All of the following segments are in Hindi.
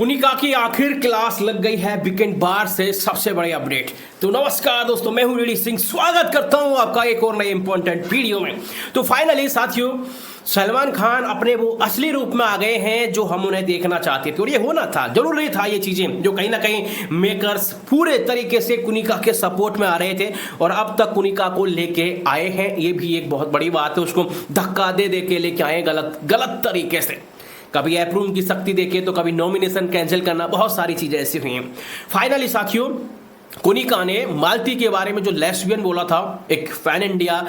कुनिका की आखिर क्लास लग गई है वीकेंड बार से सबसे बड़ी अपडेट। तो नमस्कार दोस्तों, मैं हूं रेडी सिंह, स्वागत करता हूं आपका एक और नए इंपॉर्टेंट वीडियो में। तो फाइनली साथियों, सलमान खान अपने वो असली रूप में आ गए हैं जो हम उन्हें देखना चाहते थे, और ये होना था, जरूरी था ये चीजें, जो कहीं ना कहीं मेकर्स पूरे तरीके से कुनिका के सपोर्ट में आ रहे थे और अब तक कुनिका को लेके आए हैं। ये भी एक बहुत बड़ी बात है, उसको धक्का दे दे के लेके आए गलत तरीके से। कभी अप्रूव की शक्ति देके तो कभी नॉमिनेशन कैंसिल करना, बहुत सारी चीजें ऐसी हुई हैं। फाइनली साथियों, कुनिका ने मालती के बारे में जो लेस्बियन बोला था, एक फैन इंडिया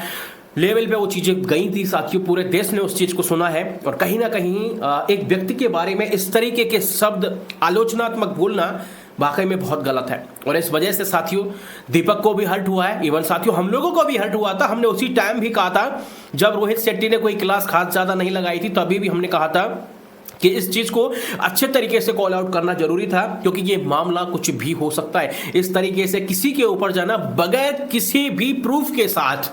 लेवल पे वो चीजें गई थी साथियों, पूरे देश ने उस चीज को सुना है। और कहीं ना कहीं एक व्यक्ति के बारे में इस तरीके के शब्द आलोचनात्मक बोलना वाकई में बहुत गलत है। और इस वजह से साथियों दीपक को भी हर्ट हुआ है, इवन साथियों हम लोगों को भी हर्ट हुआ था। हमने उसी टाइम भी कहा था जब रोहित शेट्टी ने कोई क्लास खास ज्यादा नहीं लगाई थी, तभी भी हमने कहा था कि इस चीज को अच्छे तरीके से कॉल आउट करना जरूरी था, क्योंकि ये मामला कुछ भी हो सकता है। इस तरीके से किसी के ऊपर जाना बगैर किसी भी प्रूफ के साथ,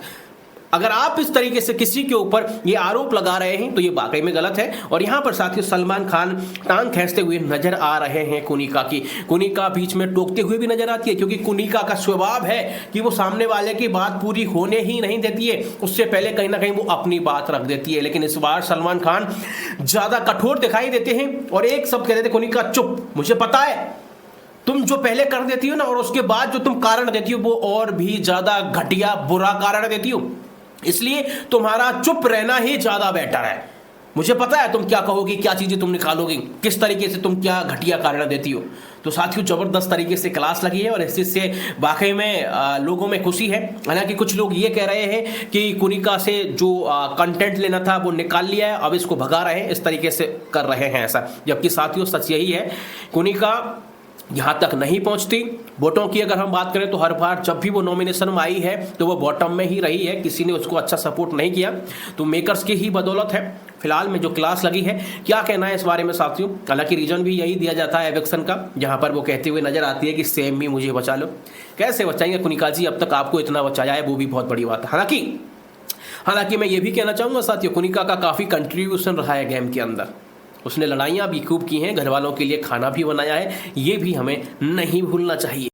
अगर आप इस तरीके से किसी के ऊपर ये आरोप लगा रहे हैं तो ये वाकई में गलत है। और यहां पर साथियों सलमान खान टांग खींचते हुए नजर आ रहे हैं कुनिका की। कुनिका बीच में टोकते हुए भी नजर आती है, क्योंकि कुनिका का स्वभाव है कि वो सामने वाले की बात पूरी होने ही नहीं देती है, उससे पहले कहीं ना कहीं वो अपनी बात रख देती है। लेकिन इस बार सलमान खान ज्यादा कठोर दिखाई देते हैं और एक शब्द कह देते, कुनिका चुप, मुझे पता है तुम जो पहले कर देती हो ना, और उसके बाद जो तुम कारण देती हो वो और भी ज्यादा घटिया बुरा कारण देती हो, इसलिए तुम्हारा चुप रहना ही ज्यादा बेटर है। मुझे पता है तुम क्या कहोगी, क्या चीजें तुम निकालोगी, किस तरीके से तुम क्या घटिया कारण देती हो। तो साथियों जबरदस्त तरीके से क्लास लगी है और इस चीज से वाकई में लोगों में खुशी है। हालांकि कुछ लोग ये कह रहे हैं कि कुनिका से जो कंटेंट लेना था वो निकाल लिया है, अब इसको भगा रहे हैं, इस तरीके से कर रहे हैं ऐसा। जबकि साथियों सच यही है, कुनिका यहाँ तक नहीं पहुँचती। वोटों की अगर हम बात करें तो हर बार जब भी वो नॉमिनेशन में आई है तो वो बॉटम में ही रही है, किसी ने उसको अच्छा सपोर्ट नहीं किया। तो मेकर्स की ही बदौलत है फिलहाल में जो क्लास लगी है। क्या कहना है इस बारे में साथियों? हालांकि रीजन भी यही दिया जाता है एविक्शन का, जहाँ पर वो कहते हुए नजर आती है कि सेम भी मुझे बचा लो। कैसे बचाएंगे कुनिका जी, अब तक आपको इतना बचाया है, वो भी बहुत बड़ी बात है। हालांकि मैं ये भी कहना चाहूँगा साथियों, कुनिका का काफ़ी कंट्रीब्यूशन रहा है गेम के अंदर। उसने लड़ाइयाँ भी खूब की हैं, घर वालों के लिए खाना भी बनाया है, ये भी हमें नहीं भूलना चाहिए।